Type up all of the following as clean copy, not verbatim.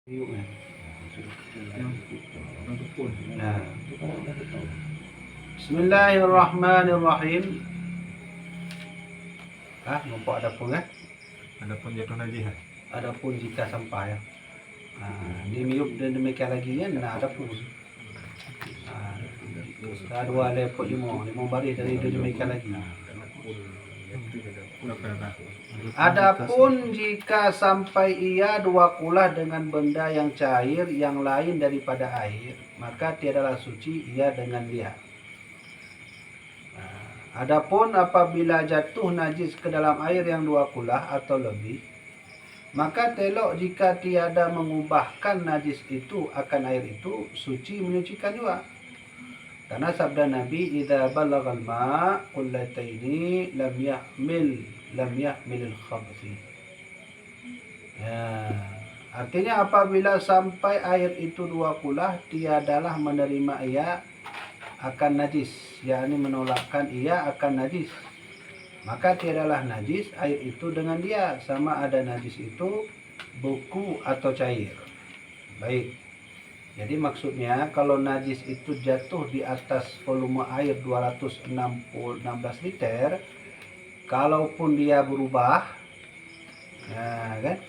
Nah. Bismillahirrahmanirrahim. Nampak adapun kan? Adapun jatuh najis. Adapun jika sampai dimiup dan demikian lagi kan, adapun. Dua lepot lima baris dari demikian lagi. Adapun jika sampai ia dua kulah dengan benda yang cair yang lain daripada air, maka tiadalah suci ia dengan dia. Adapun apabila jatuh najis ke dalam air yang dua kulah atau lebih, maka telok jika tiada mengubahkan najis itu akan air itu, suci menyucikan juga. Karena sabda Nabi, "Idza balagal ma' qullataini lam yahmilil khabthi." Ya, artinya apabila sampai air itu dua kulah, tiadalah menerima ia akan najis, yakni menolakkan ia akan najis. Maka tiadalah najis air itu dengan dia, sama ada najis itu beku atau cair. Baik. Jadi maksudnya kalau najis itu jatuh di atas volume air 216 liter, kalaupun dia berubah, kan?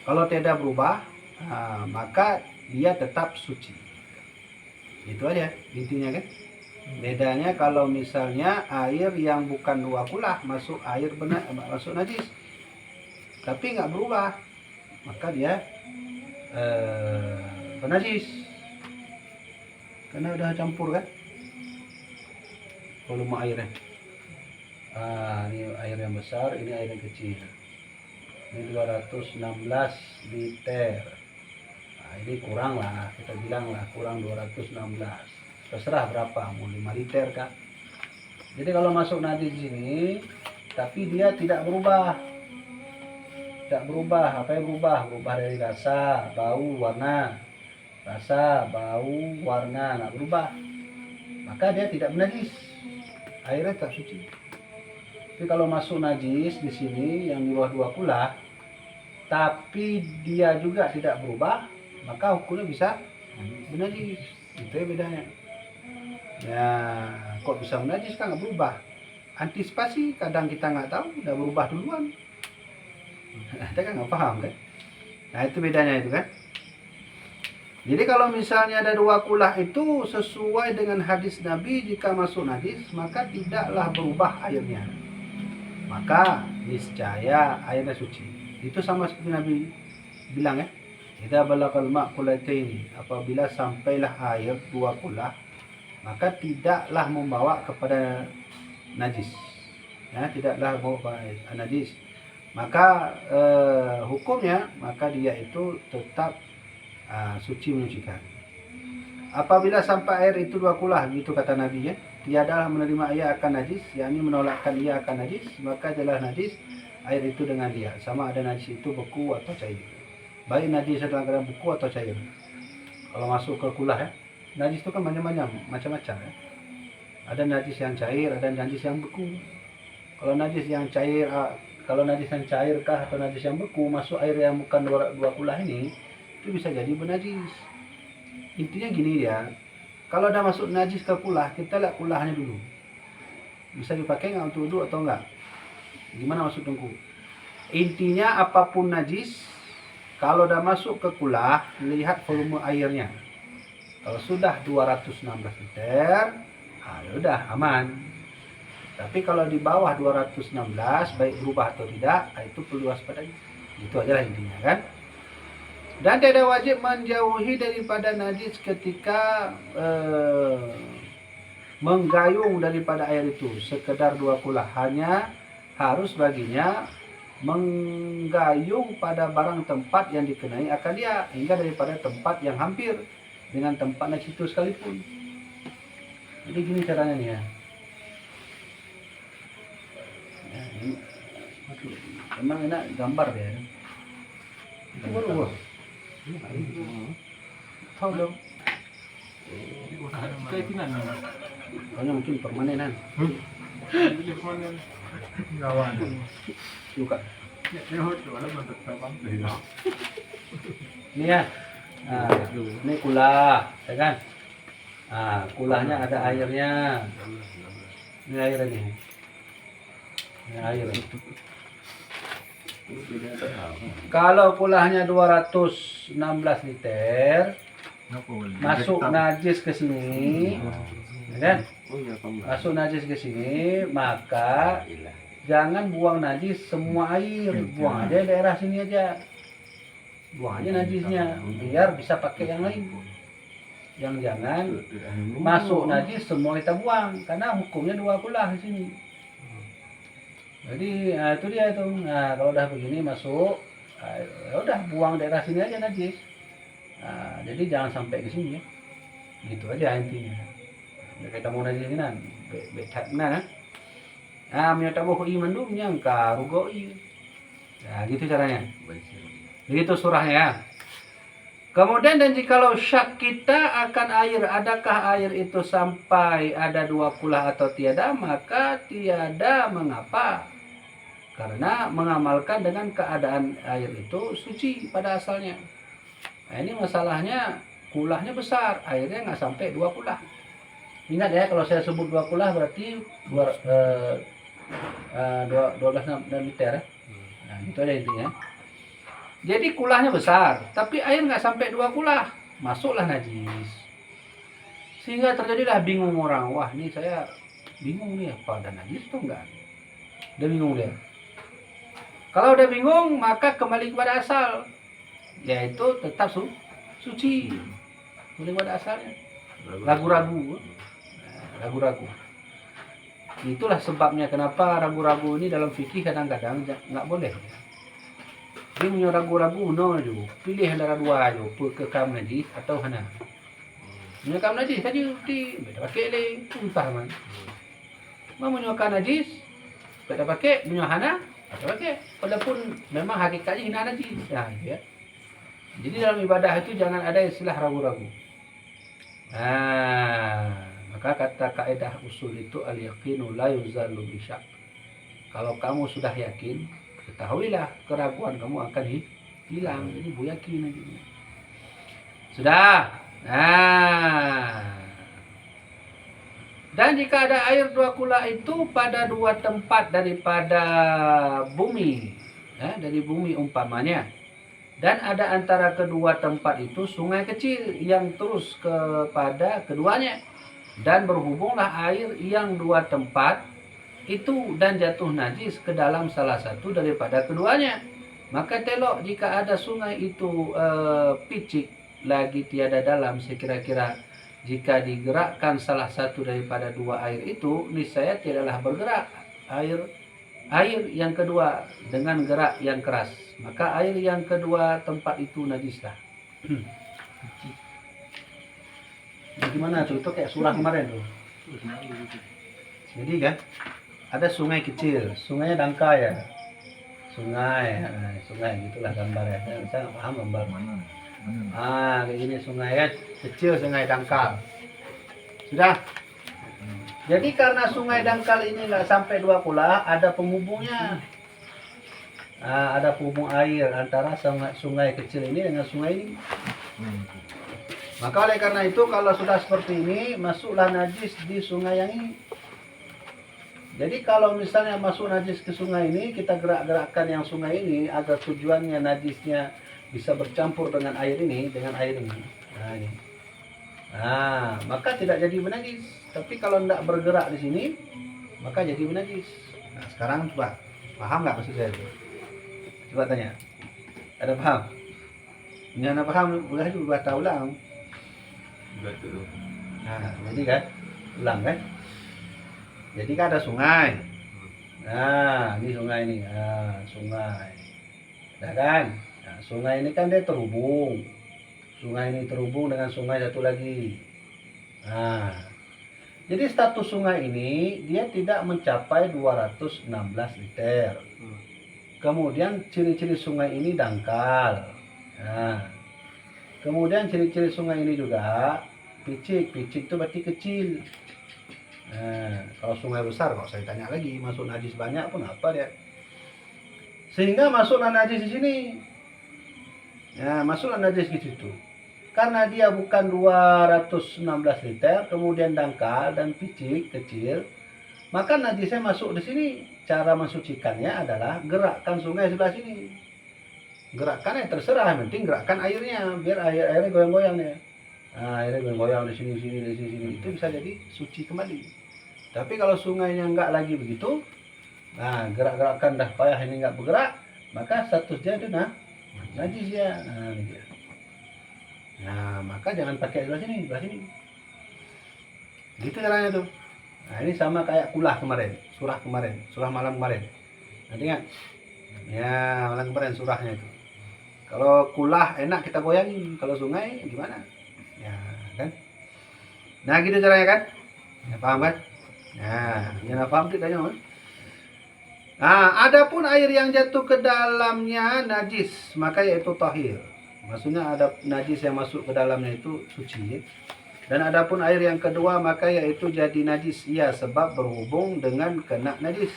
Kalau tidak berubah, maka dia tetap suci. Itu aja intinya kan. Bedanya kalau misalnya air yang bukan dua kulah masuk masuk najis, tapi nggak berubah, maka dia najis. Karena udah campur kan volume airnya. Ini air yang besar, ini air yang kecil. Ini 216 liter. Ini kurang lah, kita bilang lah kurang 216. Terserah berapa, mau 5 liter kah. Jadi kalau masuk najis di sini, tapi dia tidak berubah. Tidak berubah, apa yang berubah? Berubah dari rasa, bau, warna. Rasa, bau, warna nggak berubah, maka dia tidak menajis, airnya tetap suci. Tapi kalau masuk najis di sini yang di bawah dua kulah, tapi dia juga tidak berubah, maka hukumnya bisa menajis. Itu ya bedanya. Ya, kok bisa menajis kan nggak berubah? Antisipasi kadang kita nggak tahu, udah berubah duluan. Kita kan nggak paham kan? Nah itu bedanya itu kan. Jadi kalau misalnya ada dua kulah itu sesuai dengan hadis Nabi, jika masuk najis maka tidaklah berubah airnya, maka niscaya airnya suci. Itu sama seperti Nabi bilang ya, idza balagal ma' qullataini, apabila sampailah air dua kulah maka tidaklah membawa kepada najis, ya, tidaklah membawa najis, maka hukumnya maka dia itu tetap suci menyucikan. Apabila sampai air itu dua kulah, gitu kata Nabi ya, tiadalah menerima ia akan najis, yakni menolakkan ia akan najis, maka adalah najis air itu dengan dia, sama ada najis itu beku atau cair. Baik najis dalam keadaan beku atau cair. Kalau masuk ke kulah ya, najis itu kan macam-macam ya. Ada najis yang cair, ada najis yang beku. Kalau najis yang cair, kah atau najis yang beku masuk air yang bukan dua kulah ini, itu bisa jadi bernajis. Intinya gini ya, kalau udah masuk najis ke kulah, kita lihat kulahnya dulu, bisa dipakai nggak untuk wudhu atau enggak, gimana masuk tungku. Intinya apapun najis, kalau udah masuk ke kulah, lihat volume airnya. Kalau sudah 216 liter, ya udah aman. Tapi kalau di bawah 216, baik berubah atau tidak, itu perlu waspadai. Itu aja lah intinya kan. Dan tidak wajib menjauhi daripada najis ketika menggayung daripada air itu sekedar dua kulah, hanya harus baginya menggayung pada barang tempat yang dikenai akan dia, hingga daripada tempat yang hampir dengan tempat najis itu sekalipun. Jadi gini caranya nih ya. Emang enak gambar ya. Itu baru tahu dong. Soalnya mungkin permanenan. Gawan. Suka. Nih ya, Nah, ini kulah, ya kan? Nah, kulahnya ada airnya. Ini air ini. Ini air. Kalau kulahnya 216 liter, masuk najis ke sini, ya kan? Masuk najis ke sini, maka jangan buang najis semua air, buang aja daerah sini aja. Buang aja najisnya, biar bisa pakai yang lain. Yang jangan masuk najis semua kita buang, karena hukumnya 2 kulah di sini. Jadi itu dia itu. Nah, kalau udah begini masuk, ya udah buang daerah sini aja najis. Nah, jadi jangan sampai ke sini ya. Gitu aja intinya. Ya, kita mau najis ini nan, becat nah. Ah, menyata boh iman dulu nyangka rugoi. Ya, gitu caranya. Begitu surahnya ya. Kemudian dan jikalau syak kita akan air, adakah air itu sampai ada 2 kulah atau tiada, maka tiada mengapa. Karena mengamalkan dengan keadaan air itu suci pada asalnya. Nah, ini masalahnya kulahnya besar, airnya nggak sampai 2 kulah. Ingat ya, kalau saya sebut 2 kulah berarti 12 liter. Nah, itu aja intinya. Jadi kulahnya besar, tapi air nggak sampai 2 kulah, masuklah najis. Sehingga terjadilah bingung orang, wah ini saya bingung nih, apa ada najis atau enggak? Udah bingung dia. Kalau udah bingung, maka kembali kepada asal, yaitu tetap suci. Kembali kepada asalnya. Ragu-ragu. Ragu-ragu. Itulah sebabnya kenapa ragu-ragu ini dalam fikih kadang-kadang nggak boleh. Dia punya ragu-ragu, no aja. Pilih antara 2 aja, kekam najis atau hana. Punya kam najis tadi beda pakai le, entah man. Mau menyuakan najis, beda pakai, punya hana, beda pakai. Walaupun memang hakikatnya hina najis. Nah, ya. Jadi dalam ibadah itu jangan ada istilah ragu-ragu. Nah, maka kata kaidah usul itu al-yaqinu la yuzalu bisyak. Kalau kamu sudah yakin, ketahuilah keraguan kamu akan hilang. Jadi bu yakin aja. Sudah. Nah. Dan jika ada air 2 kulah itu pada 2 tempat daripada bumi, ya, dari bumi umpamanya, dan ada antara kedua tempat itu sungai kecil yang terus kepada keduanya, dan berhubunglah air yang 2 tempat itu dan jatuh najis ke dalam salah satu daripada keduanya, maka telok jika ada sungai itu picik lagi tiada dalam, sekira-kira jika digerakkan salah satu daripada 2 air itu, niscaya tiadalah bergerak air yang kedua dengan gerak yang keras, maka air yang kedua tempat itu najislah. Gimana tuh? Itu kayak surah kemarin tuh. Jadi kan ada sungai kecil, sungainya dangkal ya. Sungai gitulah gambarnya. Saya nggak paham gambar mana. Kayak gini sungai ya, kecil, sungai dangkal. Sudah. Jadi karena sungai dangkal ini nggak sampai 2 kulah, ada penghubungnya. Ada penghubung air antara sungai kecil ini dengan sungai ini. Maka oleh karena itu kalau sudah seperti ini, masuklah najis di sungai yang ini. Jadi kalau misalnya masuk najis ke sungai ini, kita gerak-gerakkan yang sungai ini agar tujuannya najisnya bisa bercampur dengan air ini, Nah, ini. Nah, maka tidak jadi menajis. Tapi kalau tidak bergerak di sini, maka jadi menajis. Nah, sekarang coba paham nggak maksud saya itu? Coba tanya. Ada paham? Ini ada paham? Boleh juga tahu ulang. Nah, jadi kan ulang kan? Jadi kan ada sungai. Nah, ini sungai ini. Nah, sungai. Nah kan? Nah, sungai ini kan dia terhubung. Sungai ini terhubung dengan sungai satu lagi. Nah, jadi status sungai ini dia tidak mencapai 216 liter. Kemudian ciri-ciri sungai ini dangkal. Nah, kemudian ciri-ciri sungai ini juga picik. Picik itu berarti kecil. Nah, kalau sungai besar, kalau saya tanya lagi, masuk najis banyak pun apa dia? Sehingga masuklah najis di sini. Nah, masuklah najis di situ. karena dia bukan 216 liter, kemudian dangkal dan picik kecil, maka najisnya masuk di sini. Cara mensucikannya adalah gerakkan sungai sebelah sini. Gerakkan ya terserah, yang penting gerakkan airnya, biar airnya goyang-goyang ya. Nah, airnya goyang-goyang di sini, di sini, itu bisa jadi suci kembali. Tapi kalau sungainya enggak lagi begitu, nah gerak-gerakkan dah payah ini enggak bergerak, maka statusnya itu najis ya. Nah, ini dia. Nah, maka jangan pakai sebelah sini, Gitu caranya tuh. Nah, ini sama kayak kulah kemarin, surah malam kemarin. Nanti ingat? Ya, malam kemarin surahnya itu. Kalau kulah enak kita goyangin, kalau sungai gimana? Ya, kan? Nah, gitu caranya kan? Ya, paham kan? Nah, jangan paham kita tanya. Nah, adapun air yang jatuh ke dalamnya najis, maka yaitu tahir. Maksudnya ada najis yang masuk ke dalamnya itu suci. Dan adapun air yang kedua maka yaitu jadi najis, ia sebab berhubung dengan kena najis.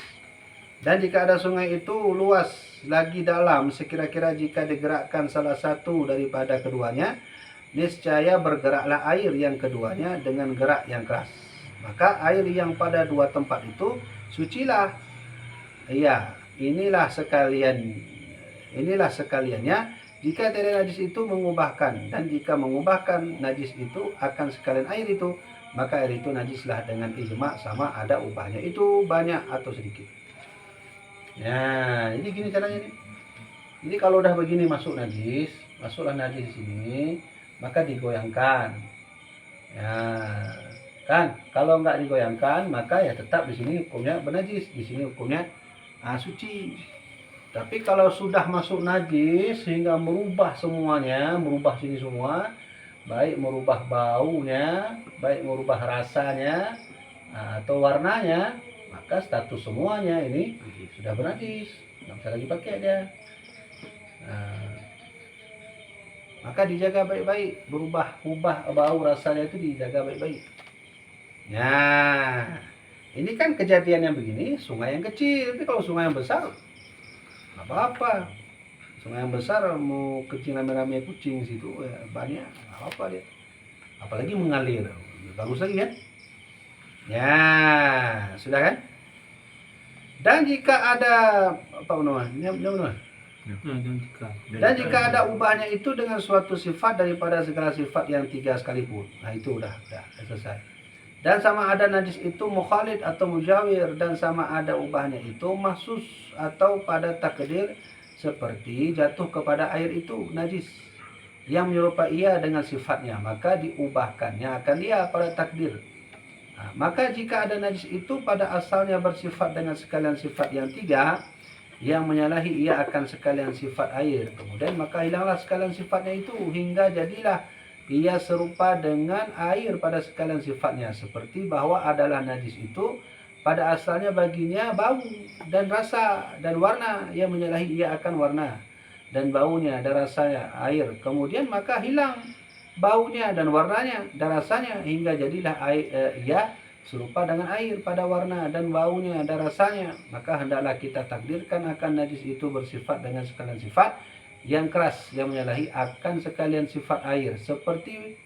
Dan jika ada sungai itu luas lagi dalam, sekira-kira jika digerakkan salah satu daripada keduanya, niscaya bergeraklah air yang keduanya dengan gerak yang keras. Maka air yang pada dua tempat itu sucilah. Iya, inilah sekaliannya. Jika tiada najis itu mengubahkan, dan jika mengubahkan najis itu akan sekalian air itu, maka air itu najislah dengan ijma, sama ada ubahnya itu banyak atau sedikit. Nah, jadi gini caranya nih. Jadi kalau udah begini masuklah najis di sini, maka digoyangkan. Ya, kan? Kalau nggak digoyangkan, maka ya tetap di sini hukumnya bernajis, di sini hukumnya suci. Tapi kalau sudah masuk najis sehingga merubah semuanya, merubah sini semua, baik merubah baunya, baik merubah rasanya, atau warnanya, maka status semuanya ini sudah bernajis, nggak bisa lagi pakai dia. Nah, maka dijaga baik-baik, ubah bau rasanya itu dijaga baik-baik. Nah, ini kan kejadian yang begini, sungai yang kecil, tapi kalau sungai yang besar nggak apa-apa. Sungai yang besar mau kecil rame-rame kucing situ ya banyak, nggak apa dia. Apalagi mengalir, bagus lagi kan? Ya, sudah kan? Dan jika ada apa namanya? Dan jika ada ubahnya itu dengan suatu sifat daripada segala sifat yang tiga sekalipun, nah itu udah selesai. Dan sama ada najis itu mukhalid atau mujawir, dan sama ada ubahnya itu mahsus atau pada takdir, seperti jatuh kepada air itu najis yang menyerupai ia dengan sifatnya, maka diubahkannya akan dia pada takdir. Nah, maka jika ada najis itu pada asalnya bersifat dengan sekalian sifat yang tiga, yang menyalahi ia akan sekalian sifat air, kemudian maka hilanglah sekalian sifatnya itu hingga jadilah ia serupa dengan air pada sekalian sifatnya, seperti bahwa adalah najis itu pada asalnya baginya bau dan rasa dan warna, yang menyalahi ia akan warna dan baunya dan rasanya air, kemudian maka hilang baunya dan warnanya dan rasanya hingga jadilah ia serupa dengan air pada warna dan baunya dan rasanya, maka hendaklah kita takdirkan akan najis itu bersifat dengan sekalian sifat yang keras yang menyalahi akan sekalian sifat air, seperti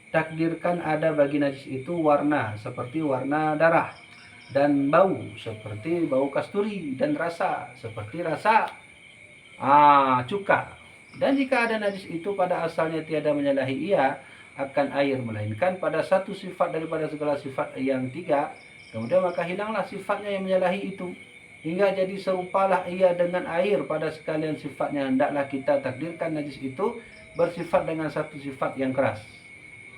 takdirkan ada bagi najis itu warna seperti warna darah, dan bau seperti bau kasturi, dan rasa seperti rasa cuka. Dan jika ada najis itu pada asalnya tiada menyalahi ia akan air, melainkan pada satu sifat daripada segala sifat yang tiga, kemudian maka hilanglah sifatnya yang menyalahi itu hingga jadi serupalah ia dengan air pada sekalian sifatnya. Hendaklah kita takdirkan najis itu bersifat dengan satu sifat yang keras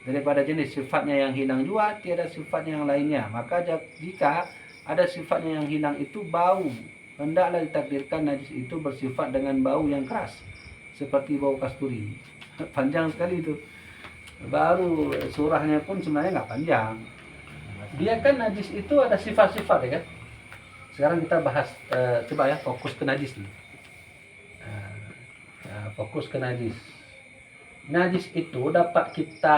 daripada jenis sifatnya yang hilang juga, tiada sifatnya yang lainnya. Maka jika ada sifatnya yang hilang itu bau, hendaklah ditakdirkan najis itu bersifat dengan bau yang keras seperti bau kasturi. Panjang sekali itu. Baru surahnya pun sebenarnya nggak panjang. Dia kan najis itu ada sifat-sifat ya kan. Sekarang kita bahas, coba ya fokus ke najis nih. Fokus ke najis. Najis itu dapat kita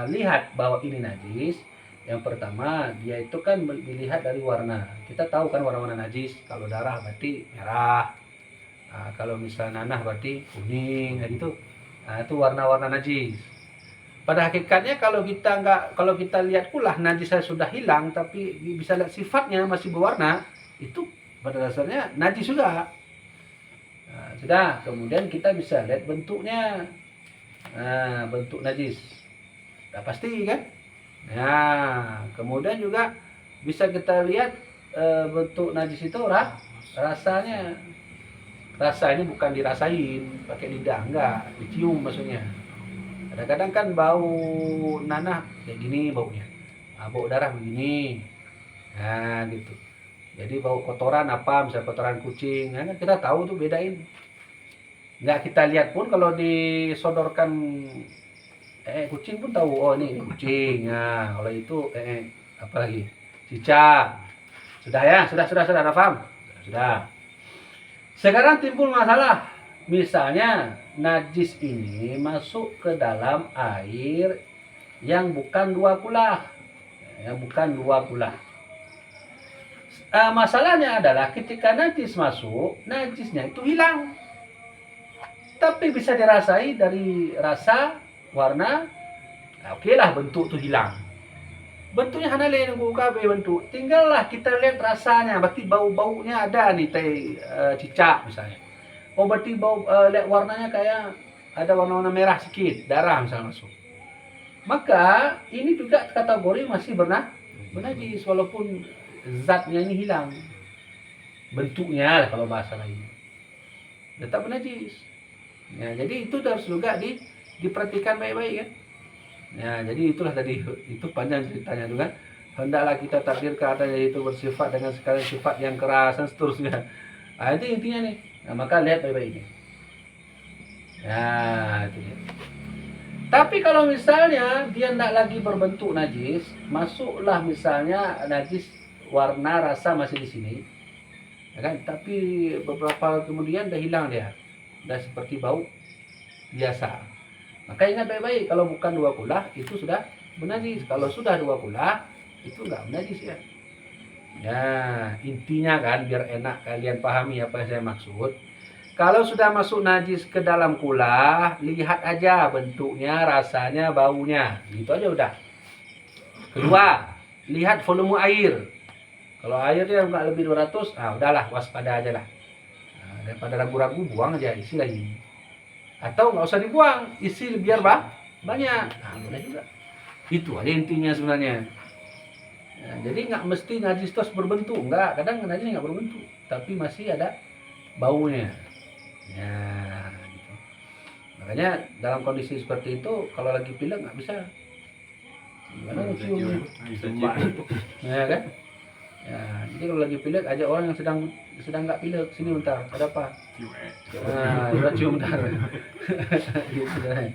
lihat bahwa ini najis. Yang pertama, dia itu kan dilihat dari warna. Kita tahu kan warna-warna najis. Kalau darah berarti merah. Kalau misalnya nanah berarti kuning, gitu. Itu warna-warna najis. Pada hakikatnya kalau kita lihat pula najisnya sudah hilang tapi bisa lihat sifatnya masih berwarna, itu pada dasarnya najis juga. Nah, sudah, kemudian kita bisa lihat bentuknya. Nah, bentuk najis. Sudah pasti kan? Nah, kemudian juga bisa kita lihat bentuk najis itu rasanya. Rasa ini bukan dirasain pakai lidah, enggak, dicium maksudnya. Kadang-kadang kan bau nanah kayak gini baunya. Bau darah begini. Nah, gitu. Jadi bau kotoran apa, misalnya kotoran kucing, nah, kan kita tahu tuh bedain. Nggak kita lihat pun kalau disodorkan kucing pun tahu, oh ini kucing. Nah, kalau itu apa lagi? Cicak. Sudah ya, sudah ada paham? Sudah. Sekarang timbul masalah. Misalnya najis ini masuk ke dalam air yang bukan dua kulah. Yang bukan dua kulah. Masalahnya adalah ketika najis masuk, najisnya itu hilang. Tapi bisa dirasai dari rasa, warna, oke lah bentuk itu hilang. Bentuknya hana lain KB bentuk. Tinggallah kita lihat rasanya, berarti bau-baunya ada nih cicak misalnya. Oh berarti bau lihat warnanya kayak ada warna-warna merah sedikit, darah misalnya masuk. Maka ini juga kategori masih bernajis walaupun zatnya ini hilang. Bentuknya lah kalau bahasa lain. Tetap bernajis. Ya, jadi itu harus juga diperhatikan baik-baik kan. Ya, jadi itulah tadi, itu panjang ceritanya itu kan. Hendaklah kita takdirkan adanya itu bersifat dengan sekalian sifat yang keras dan seterusnya. Nah, itu intinya nih. Nah, maka lihat baik-baik ini. Ya, itu dia. Tapi kalau misalnya dia tidak lagi berbentuk najis, masuklah misalnya najis warna rasa masih di sini. Ya kan? Tapi beberapa kemudian dah hilang dia. Dah seperti bau biasa. Maka ingat baik-baik, kalau bukan dua kulah itu sudah bernajis. Kalau sudah dua kulah itu enggak bernajis ya. Ya, intinya kan biar enak kalian pahami apa yang saya maksud. Kalau sudah masuk najis ke dalam kulah, lihat aja bentuknya, rasanya, baunya. Gitu aja udah. Kedua, lihat volume air. Kalau airnya enggak lebih 200, udahlah waspada aja lah. Daripada ragu-ragu, buang aja, isi lagi. Atau nggak usah dibuang, isi biar banyak. Nah, boleh juga. Itu aja intinya sebenarnya. Ya, jadi nggak mesti najis terus berbentuk, nggak. Kadang najis nggak berbentuk, tapi masih ada baunya. Ya, gitu. Makanya dalam kondisi seperti itu, kalau lagi pilek nggak bisa. Gimana cium? Ya kan? Ya, jadi kalau lagi pilek aja orang yang sedang nggak pilek, sini bentar, ada apa? Nah, udah cium bentar. Gitu kan.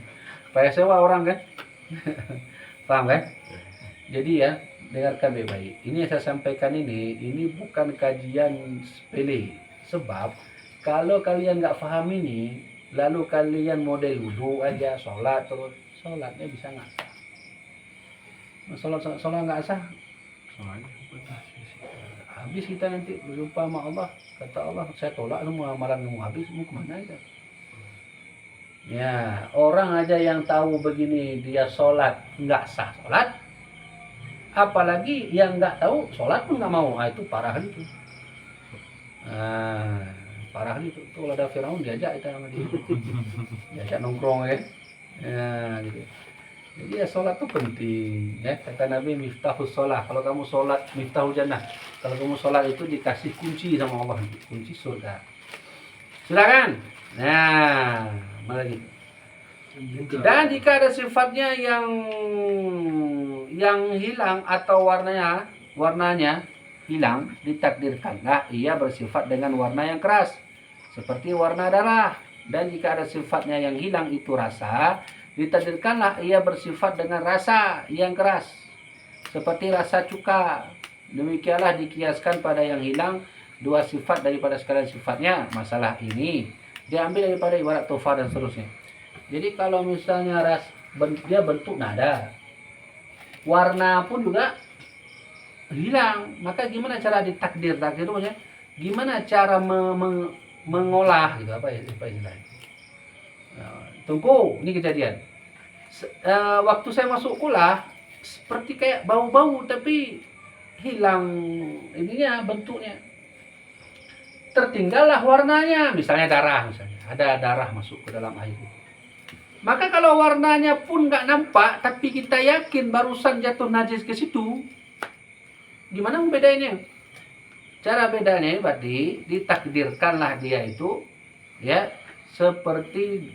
Supaya sewa orang kan? Paham kan? Jadi ya, dengarkan baik-baik. Ini yang saya sampaikan ini bukan kajian sepele. Sebab kalau kalian nggak paham ini, lalu kalian model wudhu aja, sholat terus, sholatnya bisa nggak sah. Sholat nggak sah, habis kita nanti berjumpa sama Allah. Kata Allah, saya tolak semua amalan kamu, habis mau kemana aja. Ya, orang aja yang tahu begini dia sholat nggak sah sholat, apalagi yang nggak tahu sholat pun nggak mau. Itu parah itu. Parah itu. Tuh ada Firaun diajak itu sama dia. Diajak nongkrong ya. Ya, gitu. Jadi ya sholat itu penting ya. Kata Nabi, miftahus sholat. Kalau kamu sholat, miftahul jannah. Kalau kamu sholat itu dikasih kunci sama Allah, kunci surga. Sudah kan? Nah, mana lagi? Dan jika ada sifatnya yang hilang atau warnanya hilang, ditakdirkanlah ia bersifat dengan warna yang keras, seperti warna darah. Dan jika ada sifatnya yang hilang itu rasa, ditakdirkanlah ia bersifat dengan rasa yang keras, seperti rasa cuka. Demikianlah dikiaskan pada yang hilang dua sifat daripada sekalian sifatnya. Masalah ini diambil daripada ibarat tofa dan seterusnya. Jadi kalau misalnya dia bentuk nada, warna pun juga hilang, maka gimana cara takdir maksudnya? Gimana cara mengolah gitu, apa istilahnya? Tunggu, ini kejadian. Waktu saya masuk kulah seperti kayak bau-bau tapi hilang ininya bentuknya. Tertinggallah warnanya, misalnya darah misalnya. Ada darah masuk ke dalam air. Maka kalau warnanya pun nggak nampak tapi kita yakin barusan jatuh najis ke situ, gimana membedainnya? Cara bedanya berarti ditakdirkanlah dia itu ya seperti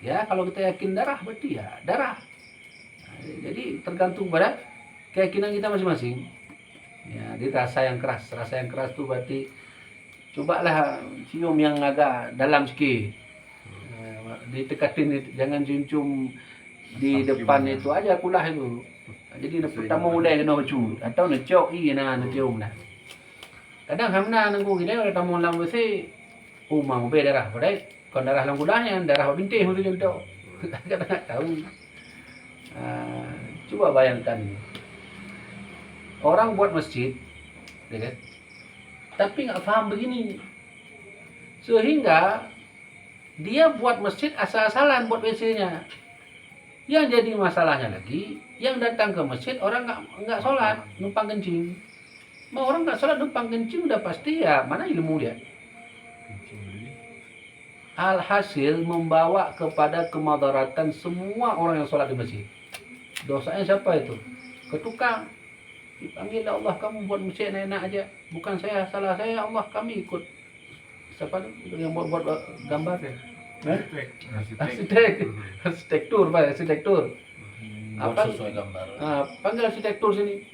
ya kalau kita yakin darah berarti ya darah. Nah, jadi tergantung pada keyakinan kita masing-masing. Ya, di rasa yang keras itu berarti cobalah cium yang agak dalam sikit. Ditekatin, jangan cium di depan itu aja kulah itu. Jadi pertama mulai kena bacu atau nak cium nak cium nah. Kadang hamna nanggu gini ada tamu lang besi umang be darah pada kon darah lang kulahnya darah bintih itu jadi kadang tak tahu. Coba bayangkan orang buat masjid, ya kan? Tapi nggak paham begini, sehingga dia buat masjid asal-asalan buat WC-nya. Yang jadi masalahnya lagi, yang datang ke masjid orang nggak sholat, numpang kencing. Mau orang nggak sholat numpang kencing udah pasti ya mana ilmu dia. Alhasil membawa kepada kemadaratan semua orang yang sholat di masjid. Dosanya siapa itu? Ketukang. Dipanggil Allah, kamu buat masjid enak aja. Bukan saya, salah saya, Allah kami ikut. Siapa itu yang buat gambar ya? Arsitektur, Pak, arsitektur. Buat sesuai gambar. Panggil arsitektur sini.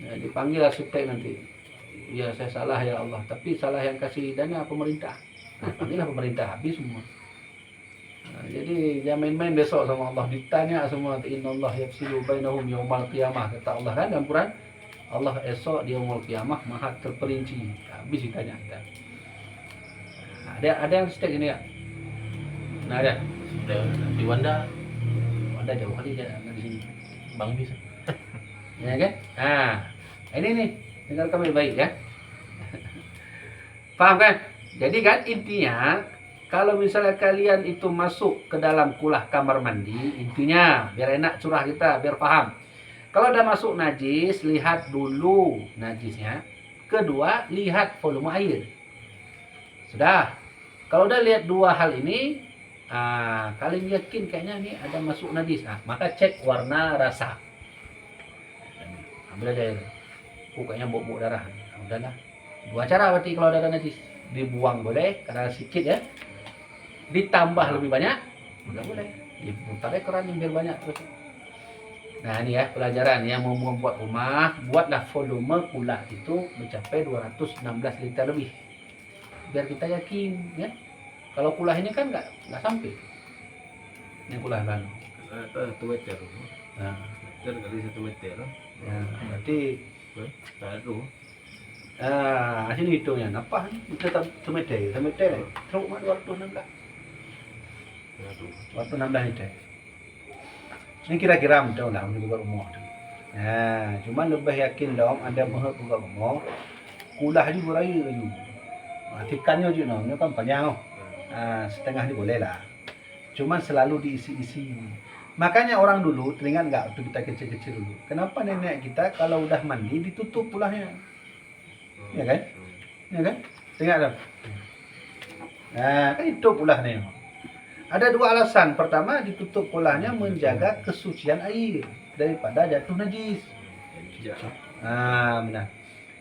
Ya, dipanggil arsitek nanti. Ya saya salah ya Allah, tapi salah yang kasih dana pemerintah. Panggillah pemerintah, habis semua. Jadi jangan main-main besok sama Allah, ditanya semua. Innallah yafsilu bainahum yaumal qiyamah, kata Allah kan dalam Quran. Allah esok di yaumul qiyamah maha terperinci. Habis ditanya kita. Ada yang stek ini ya? Nah ada. Di Wanda Jauh kali dia di sini. Bang bisa. Ya kan? Ini nih, dengar kami baik ya. Paham kan? Jadi kan intinya kalau misalnya kalian itu masuk ke dalam kulah kamar mandi, intinya biar enak curah kita, biar paham. Kalau udah masuk najis, lihat dulu najisnya. Kedua, lihat volume air. Sudah. Kalau udah lihat dua hal ini, kalian yakin kayaknya ini ada masuk najis. Maka cek warna rasa. Ambil aja air. Kayaknya bau-bau darah. Udahlah. Dua cara berarti kalau ada najis. Dibuang boleh, karena sedikit ya. Ditambah lebih banyak, nggak boleh. Diputarnya keran yang biar banyak terus. Nah ini ya pelajaran yang mau membuat rumah, buatlah volume kulah itu mencapai 216 liter lebih. Biar kita yakin ya. Kalau kulah ini kan nggak sampai. Ini kulah lalu. 1 meter. Nah, Meter kali 1 meter. ya, berarti Taruh. sini hitungnya. Apa? Kita semeter. Teruk mah 216. Waktu 16 itu. Ini kira-kira mudah lah untuk buka rumah. Nah, cuma lebih yakin dong ada mahal buka rumah. Kulah juga raya tu. Tikannya juga ni kan panjang. Setengah ni boleh lah. Cuma selalu diisi-isi. Makanya orang dulu teringat enggak waktu kita kecil-kecil dulu. Kenapa nenek kita kalau udah mandi ditutup kulahnya? Ya kan? Ya kan? Teringat tak? Nah, kan itu kulahnya. Ada dua alasan. Pertama, ditutup kulahnya menjaga kesucian air daripada jatuh najis. Benar.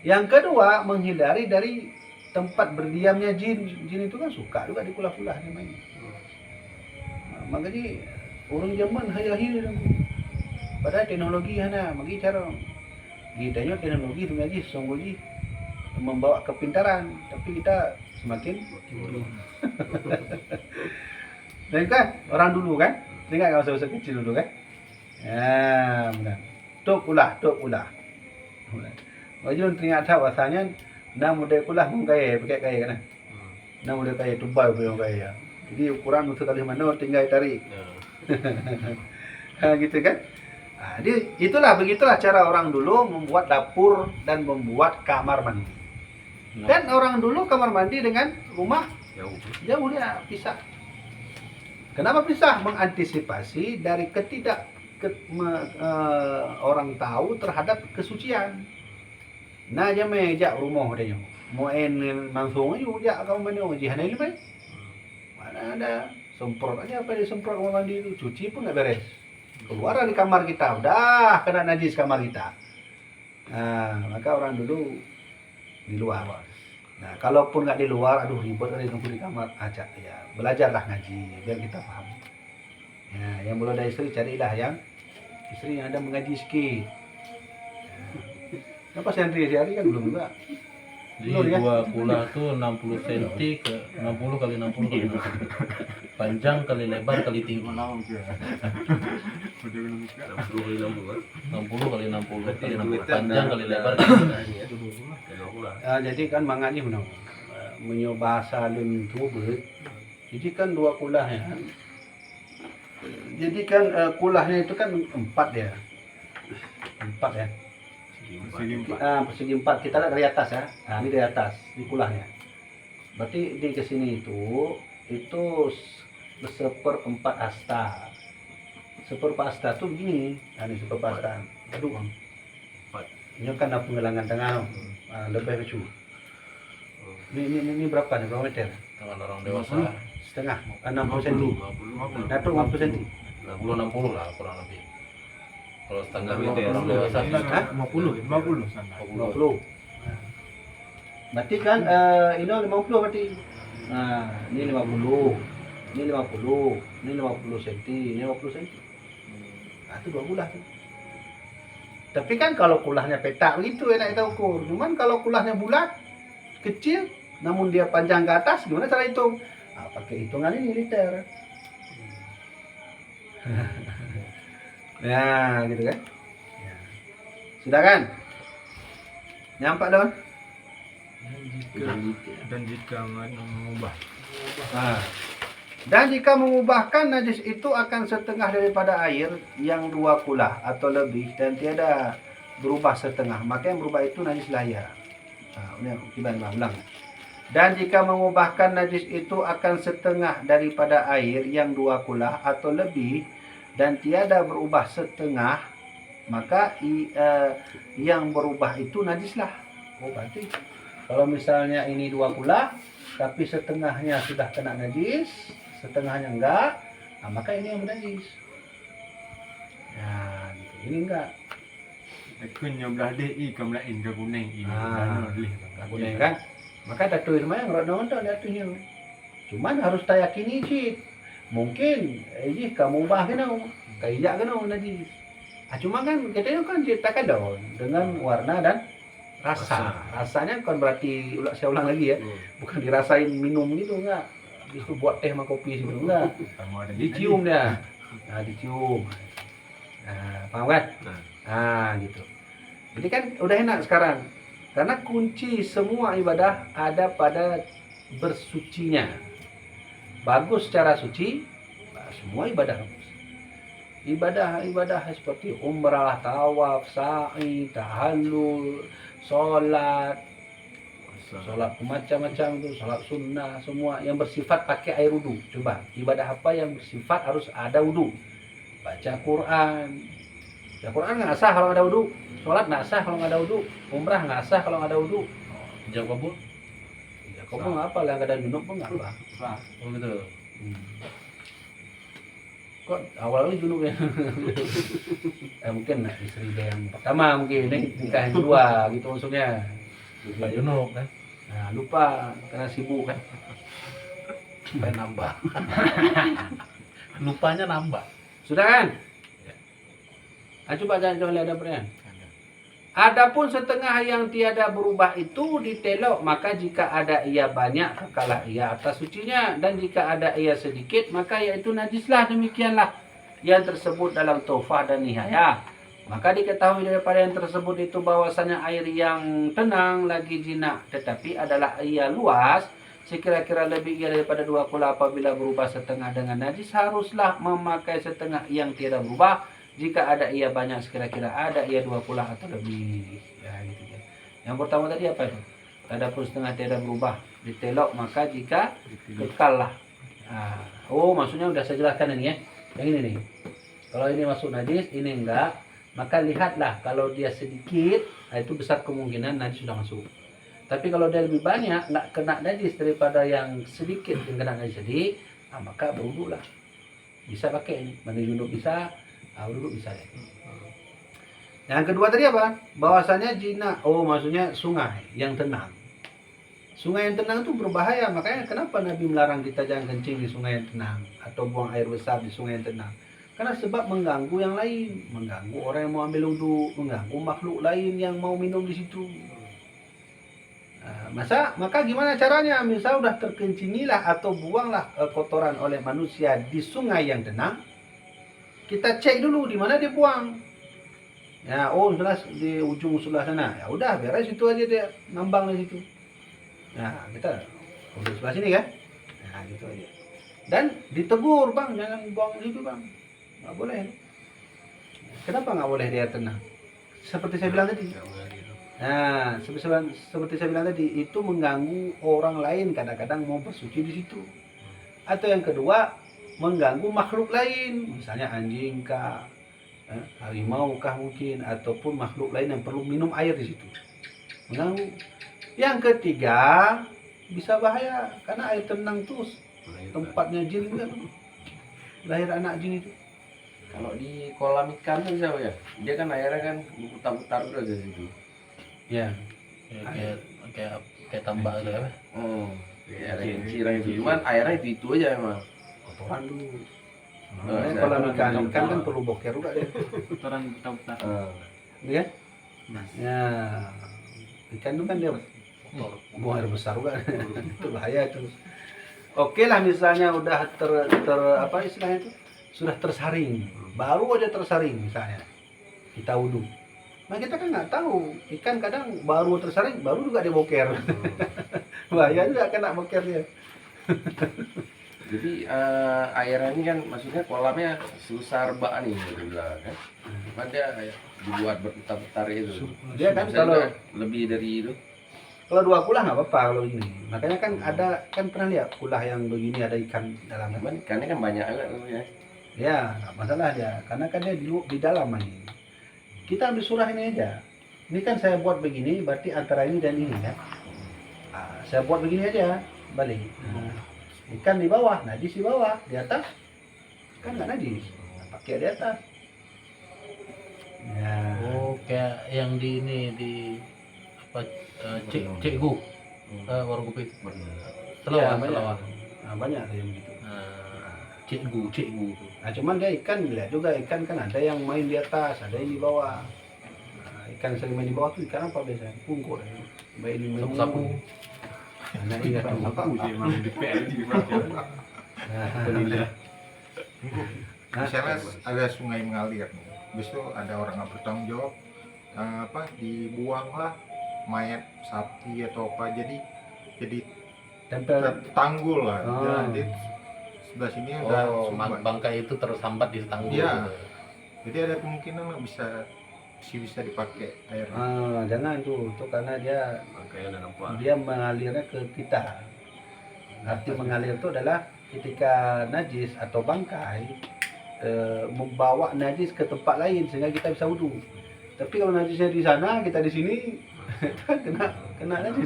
Yang kedua, menghindari dari tempat berdiamnya jin. Jin itu kan suka juga di kulah-kulah dia main. Makanya orang zaman hari-hari pada teknologi hana bagi cara kita teknologi itu ngaji sungguh membawa kepintaran, tapi kita semakin bodoh. Dan kan orang dulu kan, ingat kan masa-masa kecil dulu kan? Ya, benar. Tok ulah. Wajib teringat tahu bahasanya nak muda kulah mengkai pakai kai kan? Nak muda kai tubai boleh kai ya. Jadi ukuran untuk kali mana tinggal tarik. Gitu kan? Jadi begitulah cara orang dulu membuat dapur dan membuat kamar mandi. Dan orang dulu kamar mandi dengan rumah jauh dia pisah. Kenapa pisah? Mengantisipasi dari orang tahu terhadap kesucian. Nah, dia mejak rumah dia. Mau langsung aja ujak kau mana jihan ini mai. Mana ada semprot aja apa dia semprot mau mandi itu, cuci pun nggak beres. Keluar dari kamar kita, udah kena najis kamar kita. Nah, maka orang dulu di luar. Nah, kalaupun nggak di luar, aduh ribet kali nunggu di kamar aja. Ya, belajarlah ngaji biar kita paham. Ya, yang belum ada istri carilah yang istri yang ada mengaji sikit. Kenapa sehari-hari kan belum juga. Jadi Belum ya? dua kulah tuh 60 cm ke 60 kali 60 kali 60. Panjang kali lebar kali tinggi. 60 kali 60 kali 60 kali 60. Meter Panjang dah. kali lebar kali Jadi kan mangani benar. Menyoba salun tubuh. Jadi kan dua kulah ya. Jadi kan kulahnya itu kan 4 ya. 4 ya. Persegi 4 kita lihat dari atas ya. Nah, ini dari atas, di kulahnya. Berarti di kesini itu seperempat asta. Seperempat asta tuh begini. Nah, ini seperempat asta. Aduh, Bang. Ini kan ada penggelangan tengah. Lebih lucu. Ini berapa nih? Berapa meter? tangan orang dewasa Setengah. 60 cm. 50 Dapat 50 cm. 60 lah kurang lebih. Kalau setengah meter 50. orang dewasa Hah? 50 sana. 50. Berarti kan ini 50 berarti. Nah, ini 50. Ini 50. Ini 50 cm. Ini 50 cm. Nah, itu 2 kulah tuh. Tapi kan kalau kulahnya petak begitu enak kita ukur. Cuman kalau kulahnya bulat, kecil, namun dia panjang ke atas, gimana cara hitung? Nah, pakai hitungan ini liter. Nah, gitu kan? Ya. Sudah kan? Nyampak dong? Dan jika mengubah Nah, dan jika mengubahkan najis itu akan setengah daripada air yang 2 kulah atau lebih dan tiada berubah setengah, maka yang berubah itu najis lahir. Nah, ini kita ulang. Dan jika mengubahkan najis itu akan setengah daripada air yang 2 kulah atau lebih dan tiada berubah setengah, maka yang berubah itu najislah. Oh, berarti kalau misalnya ini 2 kulah tapi setengahnya sudah kena najis, setengahnya enggak, nah, maka ini yang najis. Nah, gitu. Ini enggak. Kunya belah DI ke melain ke kuning ini. Enggak kuning kan? Maka datu itu mah ngerodong itu datunya. Cuman harus tak yakini sih. Mungkin kamu ubah kena, kayak kena najis. Cuma kan kita kan ceritakan dong dengan warna dan rasa. Rasanya kan berarti saya ulang lagi ya. Bukan dirasain minum gitu enggak. Itu buat teh sama kopi gitu enggak. Dicium dia. Nah, dicium. Nah, paham kan? Nah, gitu. Jadi kan udah enak sekarang. Karena kunci semua ibadah ada pada bersucinya. Bagus secara suci, nah, semua ibadah bagus. Ibadah seperti umrah, tawaf, sa'i, tahallul, sholat macam-macam itu, sholat sunnah, semua yang bersifat pakai air wudu. Coba, ibadah apa yang bersifat harus ada wudu? Baca Quran. Ya, Quran nggak sah kalau nggak ada wudu. Sholat nggak sah kalau nggak ada wudu. Umrah nggak sah kalau nggak ada wudu. jawab kabur Ya, kau pun nggak apa lah, nggak ada junub pun nggak apa. oh gitu. Kok awalnya junub ya? Mungkin istri dia yang pertama, mungkin ini nikah yang kedua gitu maksudnya. Pak Junub kan Nah, lupa karena sibuk kan. pengen nambah lupanya nambah. Sudah kan? Coba jangan lihat ada pertanyaan. Adapun setengah yang tiada berubah itu ditelok, maka jika ada ia banyak, kekalah ia atas sucinya, dan jika ada ia sedikit, maka iaitu najislah. Demikianlah yang tersebut dalam Tuhfah dan Nihayah. Maka diketahui daripada yang tersebut itu bahwasanya air yang tenang lagi jinak, tetapi adalah ia luas, sekira-kira lebih ia daripada 2 kulah apabila berubah setengah dengan najis, haruslah memakai setengah yang tiada berubah. Jika ada ia banyak, sekira-kira ada ia 2 kulah atau lebih. Ya, gitu ya. Yang pertama tadi apa itu? Adapun setengah tiada berubah ditelok, maka jika kekallah Maksudnya udah saya jelaskan ini ya. Yang ini nih. Kalau ini masuk najis, ini enggak, maka lihatlah kalau dia sedikit, itu besar kemungkinan najis sudah masuk. Tapi kalau dia lebih banyak, nggak kena najis daripada yang sedikit yang kena najis tadi, maka berwudu lah. Bisa pakai ini, mandi junub bisa, wudu bisa ya. Yang kedua tadi apa? Bahwasanya jina, maksudnya sungai yang tenang. Sungai yang tenang itu berbahaya, makanya kenapa Nabi melarang kita jangan kencing di sungai yang tenang atau buang air besar di sungai yang tenang. Karena sebab mengganggu yang lain, mengganggu orang yang mau ambil wudhu, mengganggu makhluk lain yang mau minum di situ. Maka gimana caranya? Misal udah terkencingilah atau buanglah kotoran oleh manusia di sungai yang tenang, kita cek dulu di mana dia buang. Ya, jelas di ujung sebelah sana. Ya udah, beres itu aja dia ngambang di situ. Nah, kita udah sebelah sini kan? Nah, gitu aja. Dan ditegur, Bang, jangan buang di situ, Bang. Nggak boleh. Kenapa nggak boleh dia tenang? Seperti saya bilang tadi. Nah, seperti saya bilang tadi, itu mengganggu orang lain kadang-kadang mau bersuci di situ. Atau yang kedua, mengganggu makhluk lain, misalnya anjing kah, harimau kah mungkin, ataupun makhluk lain yang perlu minum air di situ. Mengganggu. Yang ketiga, bisa bahaya karena air tenang tuh tempatnya jin juga tuh. Lahir anak jin itu. Kalau di kolam ikan kan siapa ya? Dia kan airnya kan putar-putar terus di situ. Ya. Kayak tambak gitu ya. Ya, air cirang itu. Cuman airnya itu aja emang. Kotoran dulu. Nah, Kolam ikan kan perlu boker juga deh. Kotoran putar-putar. Iya kan? Ya. Ikan itu kan dia buang air besar juga. Itu bahaya itu. Oke lah, misalnya udah apa istilahnya itu? Sudah tersaring, baru aja tersaring misalnya kita wudhu. Nah kita kan nggak tahu, ikan kadang baru tersaring, baru juga dia boker. Bahaya juga kena boker dia. Jadi airnya ini kan maksudnya kolamnya sebesar bak nih gitu bilang kan. Cuman dia dibuat berputar-putar itu. Dia kan Bisa kalau juga lebih dari itu. kalau 2 kulah nggak apa-apa kalau ini. Makanya kan ada, kan pernah lihat kulah yang begini ada ikan dalamnya. Cuman ikannya kan banyak juga tuh ya. Ya, nggak masalah dia, karena kan dia di dalam ini. Kita ambil surah ini aja. Ini kan saya buat begini, berarti antara ini dan ini ya. Saya buat begini aja, balik. Ikan di bawah, najis di bawah, di atas kan nggak najis. Pakai di atas. Ya. Kayak yang di ini di apa cikgu warung kopi. Ya, Selawar. Nah, banyak ada yang gitu. Cikgu. Nah, cuman dia ikan, lihat juga ikan kan ada yang main di atas, ada yang di bawah. Ikan sering main di bawah tuh ikan apa biasanya? Pungkur. Main di Sapu. Nah, iya tuh. Aku sih emang di PL di mana? Misalnya ada sungai mengalir nih, habis itu ada orang nggak bertanggung jawab, dibuanglah mayat sapi atau apa, jadi Tempel. tanggul lah. Oh. Jadi sebelah sini udah sumbat. Bangkai itu tersambat di tanggul. Iya. Jadi ada kemungkinan nggak bisa dipakai air. Jangan tuh karena dia mengalirnya ke kita. Arti mengalir itu adalah ketika najis atau bangkai membawa najis ke tempat lain sehingga kita bisa wudhu. Tapi kalau najisnya di sana, kita di sini, kena najis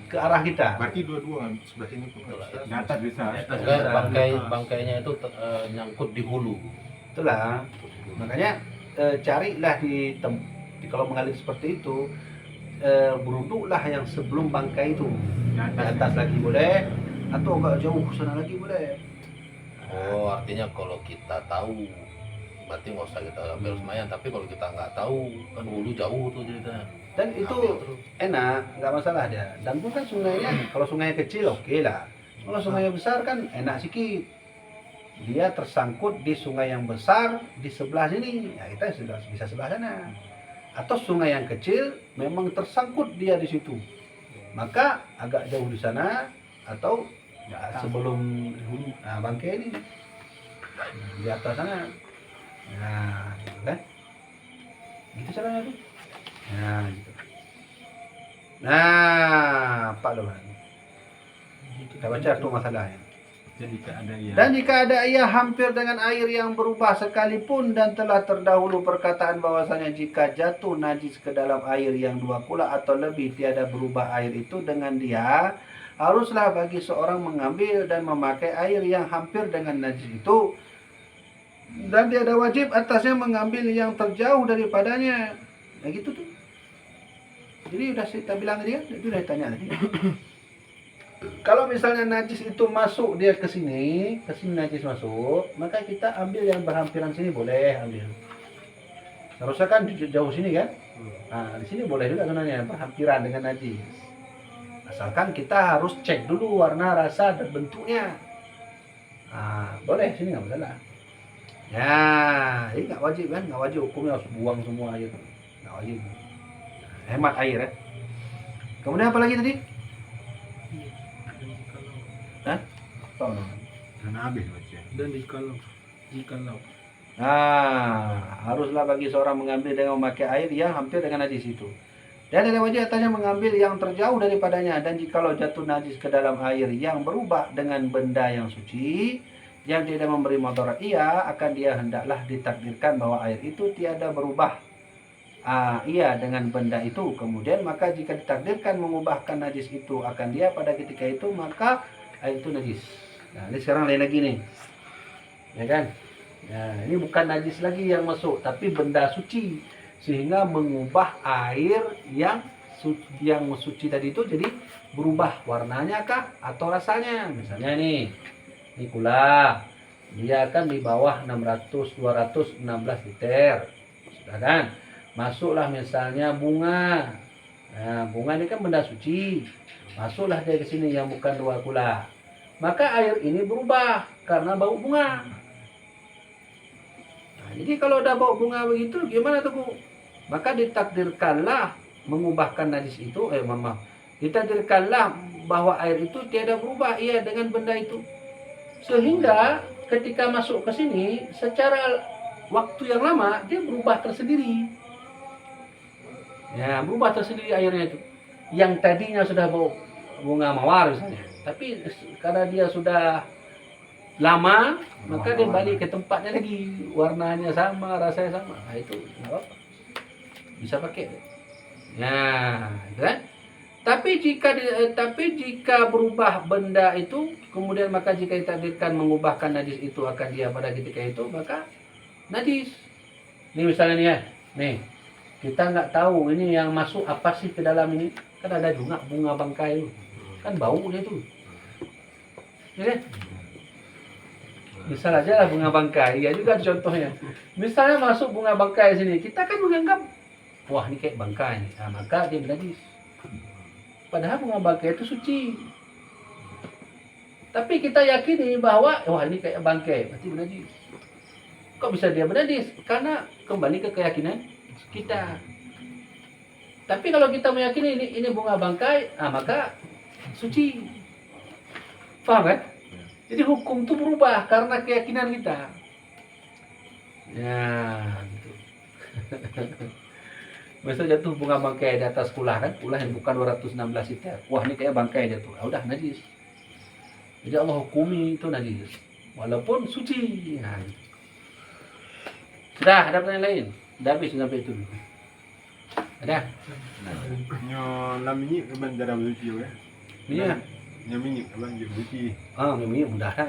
ke arah kita. Berarti dua-dua sebelah sini pun Di atas bisa. Bangkainya itu nyangkut di hulu. Itulah. Makanya carilah kalau mengalir seperti itu, beruduklah yang sebelum bangkai itu. Di atas lagi boleh, atau agak jauh sana lagi boleh. Artinya kalau kita tahu berarti nggak usah kita ambil semayan, tapi kalau kita nggak tahu kan hulu jauh tuh ceritanya. Dan itu enak, nggak masalah dia. Dan bukan sungainya, kalau sungainya kecil oke lah. Kalau sungainya besar kan enak sedikit. Dia tersangkut di sungai yang besar di sebelah sini, ya kita sudah bisa sebelah sana. Atau sungai yang kecil memang tersangkut dia di situ, maka agak jauh di sana atau sebelum bangkai ini di atas sana. Nah, gitu kan? Gitu caranya tuh. Nah, gitu. Nah, Pak Lohan. Kita baca tuh masalahnya. Jadi jika ada ia. Dan jika ada ia hampir dengan air yang berubah sekalipun, dan telah terdahulu perkataan bahwasanya jika jatuh najis ke dalam air yang 2 kula atau lebih tiada berubah air itu dengan dia, haruslah bagi seorang mengambil dan memakai air yang hampir dengan najis itu, dan tiada wajib atasnya mengambil yang terjauh daripadanya. Nah gitu tuh. Jadi udah kita bilang tadi kan, itu udah ditanya tadi. Kalau misalnya najis itu masuk dia ke sini najis masuk, maka kita ambil yang berhampiran sini boleh ambil. Harusnya kan jauh sini kan? Nah, di sini boleh juga sebenarnya berhampiran dengan najis. Asalkan kita harus cek dulu warna, rasa, dan bentuknya. Nah, boleh sini nggak masalah. Ya, ini nggak wajib kan? Nggak wajib hukumnya harus buang semua air. Nggak wajib. Hemat air ya. Kemudian apa lagi tadi? Hah? Tahu namanya? Dan habis baca. Dan jikalau Haruslah bagi seorang mengambil dengan memakai air yang hampir dengan najis itu. Dan ada wajib atasnya mengambil yang terjauh daripadanya. Dan jikalau jatuh najis ke dalam air yang berubah dengan benda yang suci, yang tidak memberi mudarat ia, akan dia hendaklah ditakdirkan bahwa air itu tiada berubah ia dengan benda itu. Kemudian maka jika ditakdirkan mengubahkan najis itu akan dia pada ketika itu, maka air itu najis. Nah ini sekarang lain lagi nih, ya kan? Nah ini bukan najis lagi yang masuk, tapi benda suci, sehingga mengubah air yang suci tadi itu jadi berubah warnanya kah atau rasanya. Misalnya nih, ini gula, dia kan di bawah 216 liter, sudah kan? Masuklah misalnya bunga. Nah bunga ini kan benda suci. Masuklah dia ke sini yang bukan 2 kula. Maka air ini berubah karena bau bunga. Nah, jadi kalau udah bau bunga begitu gimana tuh Bu? Maka ditakdirkanlah mengubahkan najis itu, ditakdirkanlah bahwa air itu tiada berubah ia dengan benda itu. Sehingga ketika masuk ke sini secara waktu yang lama dia berubah tersendiri. Ya, berubah tersendiri airnya itu. Yang tadinya sudah bau bunga mawar misalnya, tapi karena dia sudah lama, maka dia balik ke tempatnya lagi, warnanya sama, rasanya sama. Nah, itu nggak apa-apa, bisa pakai. Nah, kan? Tapi jika berubah benda itu, kemudian maka jika ditakdirkan mengubahkan najis itu akan dia pada ketika itu, maka najis. Ini misalnya nih ya, nih kita nggak tahu ini yang masuk apa sih ke dalam ini. Kan ada juga bunga bangkai itu, kan bau dia tuh, ya kan? Misal aja lah bunga bangkai, ya juga contohnya. Misalnya masuk bunga bangkai sini, kita kan menganggap, wah ini kayak bangkai, nah, maka dia najis. Padahal bunga bangkai itu suci. Tapi kita yakini bahwa, wah ini kayak bangkai, berarti najis. Kok bisa dia najis? Karena kembali ke keyakinan kita. Tapi kalau kita meyakini ini bunga bangkai, maka suci. Paham kan? Jadi hukum itu berubah karena keyakinan kita. Ya, gitu. Misal jatuh bunga bangkai di atas kulah kan, kulah yang bukan 216 liter. Wah, ini kayak bangkai jatuh. Udah najis. Jadi Allah hukumi itu najis. Walaupun suci. Nah, sudah, ada pertanyaan lain? Sudah habis sampai itu. Ada? Nyo namanya keban darah suci ya. Iya. Nyo minyak keban suci. Ini mudah kan.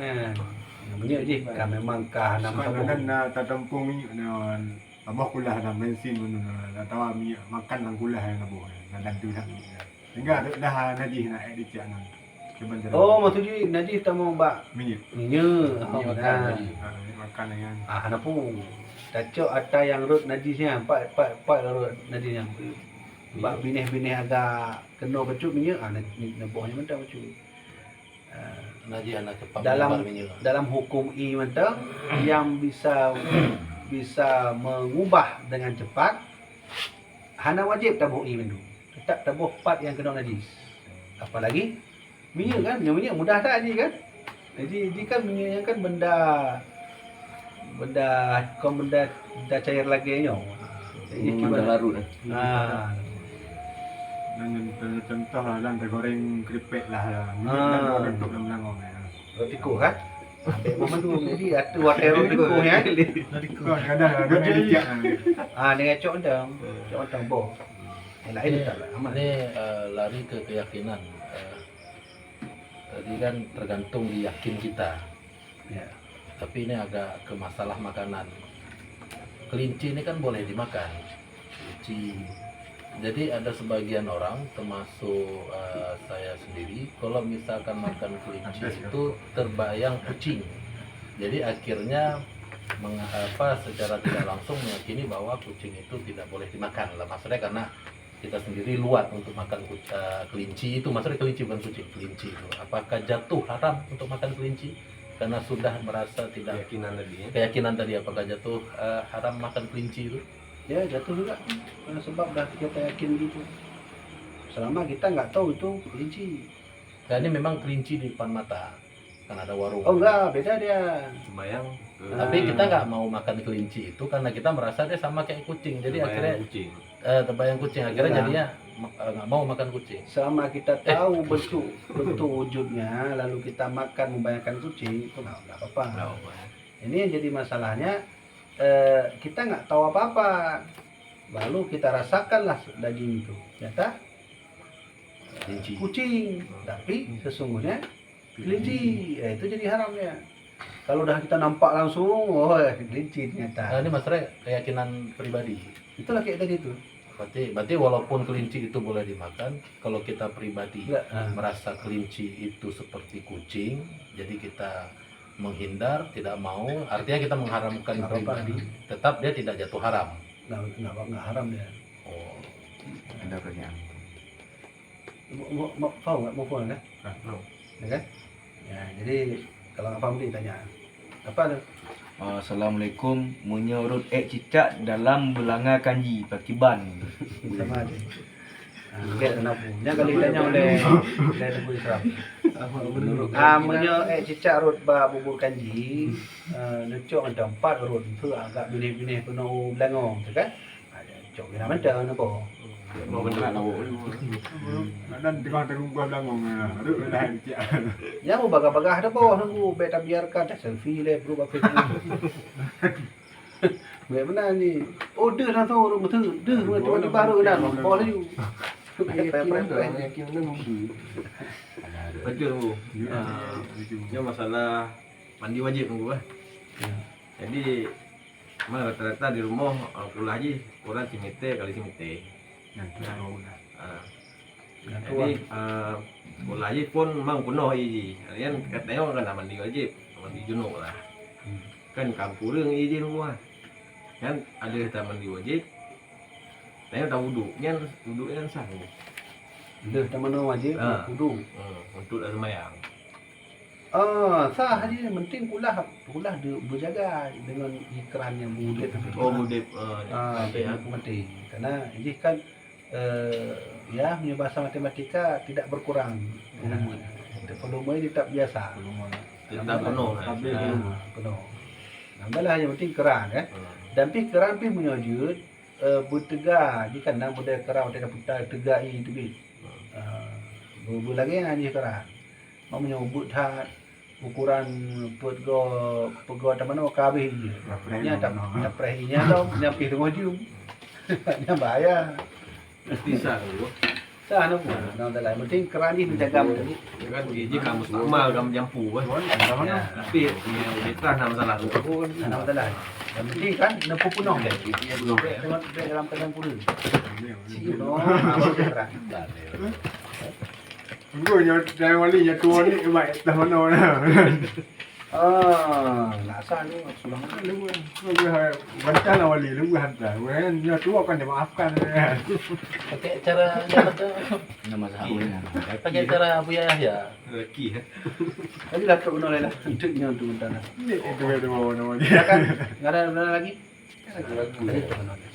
Ini aja kan memang kahana Sekarang na tatampung minyak na abah kulah na bensin mun na tawa minyak makan nang kulah na bo. Na dantu dah minyak. Hingga dah najis na edit jangan. Keban darah. Oh, maksudnya najis tamu mbak minyak. minyak. Oh, Minyak nah. Makan dengan Ana pun tacok ada yang rut najisnya, pak rut najisnya. Mbak binih-binih agak kena becuk minyak, nebohnya mentah becuk. Najis anak cepat Dalam menyebar minyak. dalam hukum I mentah yang bisa mengubah dengan cepat, hana wajib tabuh I mendu. Tetap tabuh part yang kena najis. Apalagi minyak kan, yang minyak mudah tak aja kan. Jadi kan minyak kan benda cair lagi nyo. Jadi Memandang larut. Ah, dengan contoh lah dan goreng keripik lah minyak dan duduk dalam langong ya. Roti kuh kan? Ambil memandung jadi atu water roti kuh ya. Kadang ada edit Ah dengan cok ndang. Cok ndang bo. Yang lain tak lah aman. Ini lari ke keyakinan. Tadi kan tergantung di yakin kita. Ya. Tapi ini agak ke masalah makanan. Kelinci ini kan boleh dimakan. Kelinci. Jadi ada sebagian orang, termasuk saya sendiri, kalau misalkan makan kelinci itu terbayang kucing. Jadi akhirnya secara tidak langsung meyakini bahwa kucing itu tidak boleh dimakan. Lah maksudnya karena kita sendiri luat untuk makan kelinci itu, maksudnya kelinci bukan kucing, kelinci itu. Apakah jatuh haram untuk makan kelinci? Karena sudah merasa tidak keyakinan tadi apakah jatuh haram makan kelinci itu? Ya jatuh juga karena sebab dah kita yakin gitu. Selama kita nggak tahu itu kelinci. Nah, ini memang kelinci di depan mata, kan ada warung. Oh enggak, beda dia. Sembayang Tapi kita nggak mau makan kelinci itu karena kita merasa dia sama kayak kucing. Jadi akhirnya kucing. Terbayang kucing. Akhirnya jadinya nggak mau makan kucing. Selama kita tahu bentuk wujudnya, lalu kita makan membayangkan kucing, itu nggak apa-apa. Ini yang jadi masalahnya. Kita nggak tahu apa-apa, lalu kita rasakanlah daging itu, ternyata Kelinci. kucing, tapi sesungguhnya kelinci, itu jadi haramnya. Kalau udah kita nampak langsung, oh kelinci Nah, ternyata. ini masalah keyakinan pribadi. Itulah kayak tadi itu. Berarti walaupun kelinci itu boleh dimakan, kalau kita pribadi Enggak, merasa kelinci itu seperti kucing, jadi kita menghindar, tidak mau, artinya kita mengharamkan Nggak apa-apa. pribadi, tetap dia tidak jatuh haram. nggak haram dia. Oh, Ada pertanyaan. Mau tahu nggak mau phone kan? No. Ya kan? Ya, jadi kalau nggak paham ditanya apa tuh? Assalamualaikum. Menurut cicak dalam belanga kanji pakai ban. Sama aja. Get kenapa? Jangan kali tanya oleh Teguh Islam. Menyo cicak rut ba bubur kanji, necok ada 4 rut tu agak binih-binih penuh belangong, tu kan? Cok kena mentah napa? Mau beneran aku. Dan tengah-tengah gua belangong. Aduh dah edit. Ya mau bagah-bagah ada bawah nunggu beta biarkan dah selfie le bro apa itu. Baik benar ni. Oh dah dah tahu rumah tu. Dah rumah tu baru dah. Boleh you. Keyakinan nunggu. Betul nunggu. Ini masalah mandi wajib nunggu lah. Jadi mana rata-rata di rumah kulah aja kurang simite kali simite. Jadi kulah aja pun memang penuh aja. Kalian katanya kan mandi wajib, mandi junub lah. Kan kampureng aja nunggu lah. Kan ada kita mandi wajib. Saya tahu wuduknya kan sah. Dah dah mana wajib wudu. Untuk dah sembahyang. Sah aja yang penting kulah berjaga dengan ikran yang mudah. Oh mudip. Itu yang penting. Karena ini kan ya punya bahasa matematika tidak berkurang. Volume tetap biasa. Kita penuh. Penuh. Nambalah yang penting keran kan. Dan pi keran pi menyujud bertegak jika nak budaya keran budaya putar tegak itu bi. Berbu lagi ani keran. Mau menyebut hat ukuran pego ada mana kabeh je. Nya tak prehinya tau nyampi rumah dia. Nya bahaya. Bisa dulu. Sah nak pun. Nah dalam penting keran ni menjaga betul. Ya kan gigi kamu stamal kamu jampu kan. Ya. Tapi kita nama salah tu. Nah betul lah. Yang penting kan nempuh penuh dia. Tengok dalam keadaan pula. Sino awak keran. Gua dah wali nya tua ni baik dah mana dah. Nak sah ni sudah makan lu. Gua baca lah wali lu gua hantar. Gua nya tua kan dia maafkan. pakai cara Nama sahabat. pakai cara Abu Yahya. Lelaki kan. Tadi dah tu benar lah. Untuknya untuk mentana. Ni itu dia nama dia. Kan enggak ada benar lagi. Lagi.